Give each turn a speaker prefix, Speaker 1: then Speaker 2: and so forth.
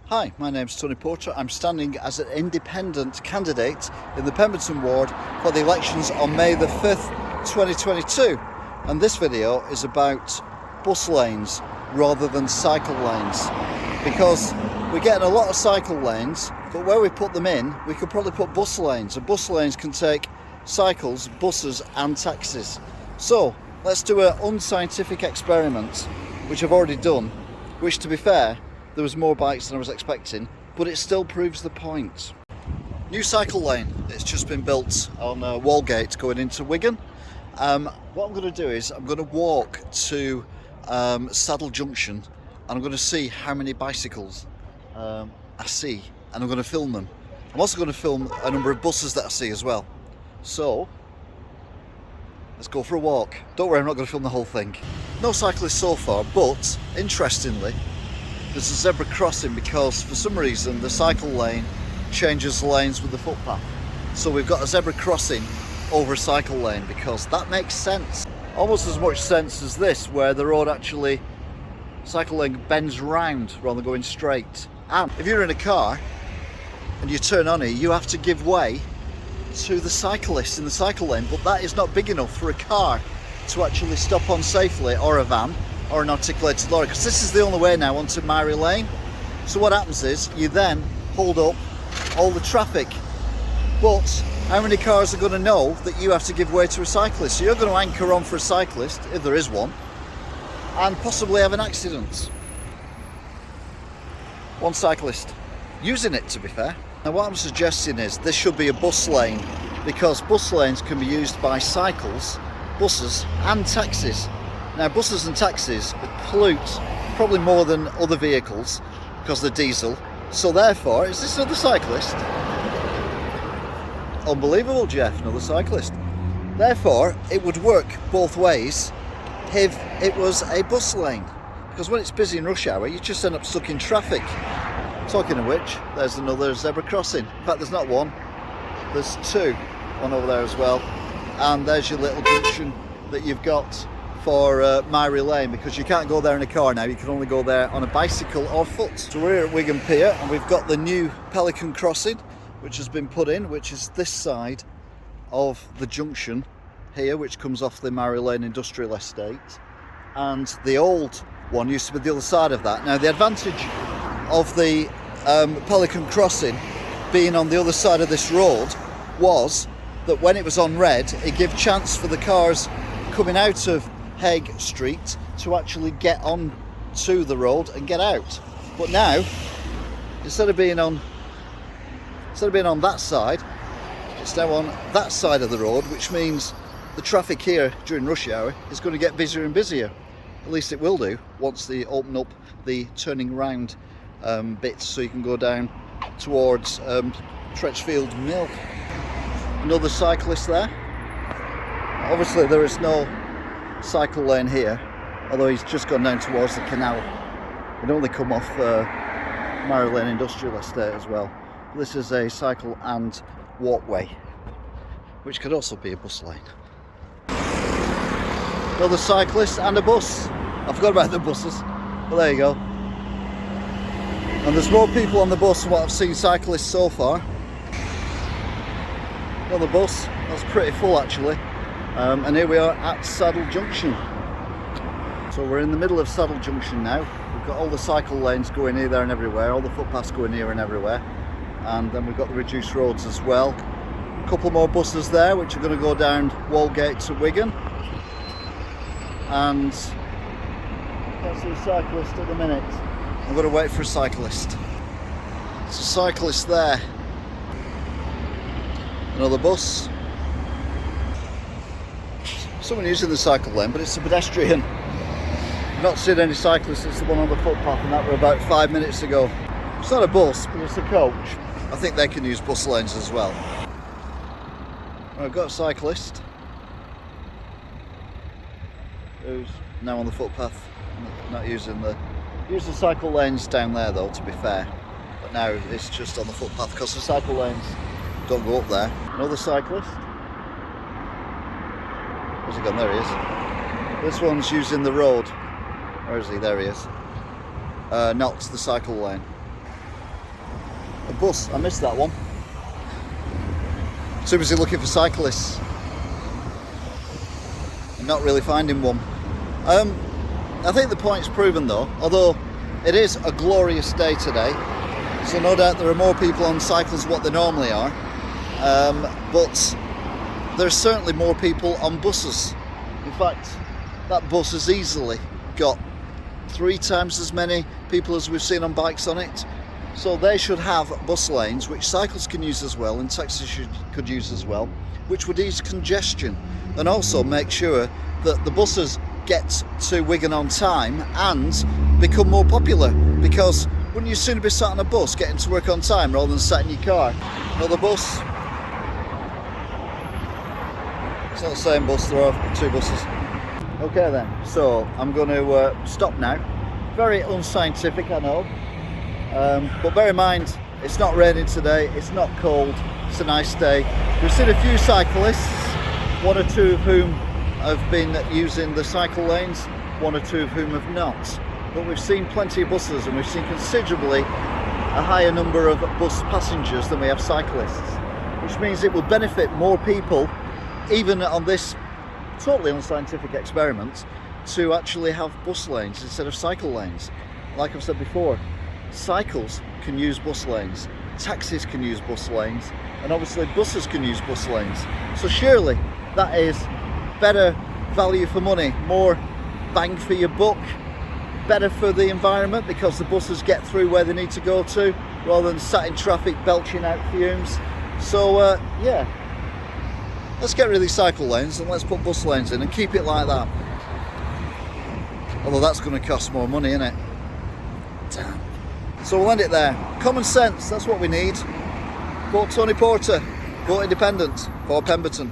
Speaker 1: Hi, my name's Tony Porter. I'm standing as an independent candidate in the Pemberton Ward for the elections on May the 5th, 2022. And this video is about bus lanes rather than cycle lanes, because we're getting a lot of cycle lanes, but where we put them in, we could probably put bus lanes, and bus lanes can take cycles, buses and taxis. So let's do an unscientific experiment, which I've already done, which, to be fair, there was more bikes than I was expecting, but it still proves the point. New cycle lane, it's just been built on Wallgate going into Wigan. What I'm going to do is I'm going to walk to Saddle Junction, and I'm going to see how many bicycles I see, and I'm going to film them. I'm also going to film a number of buses that I see as well. So let's go for a walk. Don't worry, I'm not going to film the whole thing. No cyclists so far, but interestingly, there's a zebra crossing because for some reason the cycle lane changes lanes with the footpath. So we've got a zebra crossing over a cycle lane because that makes sense. Almost as much sense as this, where the road actually, cycle lane bends round rather than going straight. And if you're in a car and you turn on it, you have to give way to the cyclist in the cycle lane, but that is not big enough for a car to actually stop on safely, or a van, or an articulated lorry, because this is the only way now onto Mary Lane. So what happens is you then hold up all the traffic, but how many cars are going to know that you have to give way to a cyclist? So you're going to anchor on for a cyclist, if there is one, and possibly have an accident. One cyclist using it, to be fair. Now what I'm suggesting is this should be a bus lane, because bus lanes can be used by cycles, buses and taxis. Now buses and taxis pollute probably more than other vehicles because they're diesel. So therefore, is this another cyclist? Unbelievable, Jeff, another cyclist. Therefore, it would work both ways if it was a bus lane, because when it's busy in rush hour, you just end up stuck in traffic. Talking of which, there's another zebra crossing. In fact, there's not one, there's two. One over there as well. And there's your little junction that you've got for Mary Lane, because you can't go there in a car now, you can only go there on a bicycle or foot. So we're here at Wigan Pier, and we've got the new Pelican crossing which has been put in, which is this side of the junction here, which comes off the Mary Lane Industrial Estate, and the old one used to be the other side of that. Now the advantage of the Pelican crossing being on the other side of this road was that when it was on red, it gave chance for the cars coming out of Hague Street to actually get on to the road and get out. But now, instead of being on that side, it's now on that side of the road, which means the traffic here during rush hour is going to get busier and busier. At least it will do once they open up the turning round bits, so you can go down towards Tretchfield Mill. Another cyclist there. Obviously there is no cycle lane here, although he's just gone down towards the canal. It only come off Mary Lane Industrial Estate as well. This is a cycle and walkway, which could also be a bus lane. Another cyclist and a bus. I forgot about the buses, but there you go. And there's more people on the bus than what I've seen cyclists so far. On the bus, that's pretty full actually. And here we are at Saddle Junction. So we're in the middle of Saddle Junction now. We've got all the cycle lanes going here, there and everywhere, all the footpaths going here and everywhere. And then we've got the reduced roads as well. A couple more buses there which are going to go down Wallgate to Wigan. And can't see a cyclist at the minute. I'm going to wait for a cyclist. There's a cyclist there. Another bus. Someone using the cycle lane, but it's a pedestrian. I've not seen any cyclists. It's the one on the footpath, and that were about 5 minutes ago. It's not a bus, but it's a coach. I think they can use bus lanes as well. I've got a cyclist who's now on the footpath, not using the cycle lanes down there though, to be fair. But now it's just on the footpath because the cycle lanes don't go up there. Another cyclist. Where's he gone? There he is. This one's using the road. Where is he? There he is. Not the cycle lane. a bus. I missed that one. Too busy looking for cyclists and not really finding one. I think the point's proven though, although it is a glorious day today, so no doubt there are more people on cycles than what there normally are, but there's certainly more people on buses. In fact, that bus has easily got 3 times as many people as we've seen on bikes on it. So they should have bus lanes which cycles can use as well and taxis could use as well, which would ease congestion and also make sure that the buses get to Wigan on time and become more popular, because wouldn't you sooner be sat on a bus getting to work on time rather than sat in your car? Another bus. It's not the same bus, there are 2 buses. Okay then, so I'm going to stop now. Very unscientific, I know. But bear in mind, it's not raining today, it's not cold, it's a nice day. We've seen a few cyclists, 1 or 2 of whom have been using the cycle lanes, 1 or 2 of whom have not. But we've seen plenty of buses, and we've seen considerably a higher number of bus passengers than we have cyclists, which means it will benefit more people, even on this totally unscientific experiment, to actually have bus lanes instead of cycle lanes. Like I've said before, cycles can use bus lanes, taxis can use bus lanes, and obviously buses can use bus lanes. So surely that is better value for money, more bang for your buck, better for the environment because the buses get through where they need to go to rather than sat in traffic belching out fumes. So yeah, let's get rid of these cycle lanes and let's put bus lanes in and keep it like that. Although that's going to cost more money, isn't it? Damn. So we'll end it there. Common sense, that's what we need. Vote Tony Porter, vote independent for Pemberton.